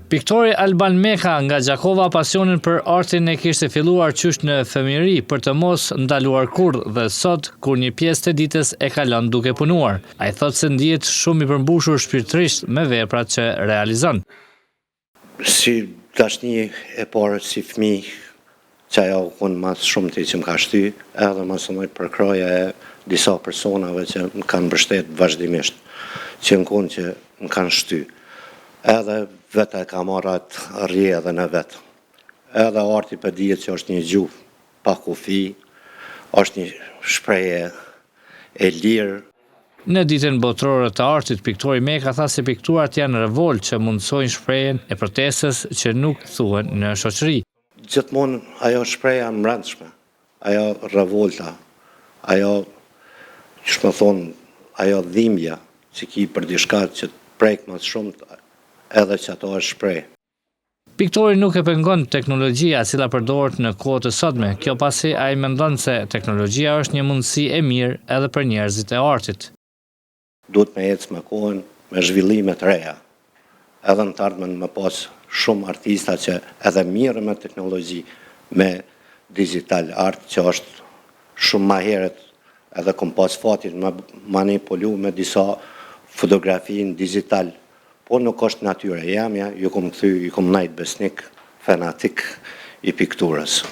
Piktori Alban Meka nga Gjakova pasionin për artin e kishte filluar qysh në fëmijëri për të mos ndaluar kurrë dhe sot kur një pjesë të ditës e kalon duke punuar. Ai thotë se ndihet shumë i përmbushur shpirtërisht me veprat që realizon. Si dashni e parë si fëmijë që ajo unë mas shumë të që më ka shty, edhe më së mëjt për kroja e disa personave që më kanë mbështet vazhdimisht, që në konë që më kanë shty. Edhe vetë e ka marrë atë rje edhe në vetë. Edhe arti për dijet që është një gjuhë pa kufi, është një shpreje e lirë. Në ditën botërore të artit, piktori Meka tha se pikturat janë revolt që mundsojnë shprehjen e protestës që nuk thuhen në shoqëri. Gjithmonë ajo shpreja në mbrëmshme, ajo revolta, ajo, që më thonë, ajo dhimbja që ki për diçka që prek më shumë edhe që ato është shpreh. Piktori nuk e pengon teknologjia e cila përdoret në kohë të sotme, kjo pasi ai mendon se teknologjia është një mundësi e mirë edhe për njerëzit e artit. Duhet me ecë me kohën, me zhvillime të reja, edhe në të ardhmen me pas shumë artista që edhe mirë me teknologji, me digital art që është shumë ma heret, edhe kom pas fatin me manipulu me disa fotografi në digital, po nuk është natyre jamja, ju kom najt besnik, fanatik i pikturës.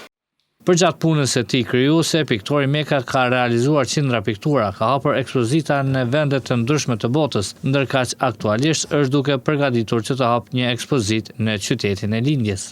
Për gjatë punës e tij krijuese, piktori Meka ka realizuar qindra piktura, ka hapur ekspozita në vende të ndryshme të botës, ndërkaq aktualisht është duke përgatitur që të hapë një ekspozitë në qytetin e lindjes.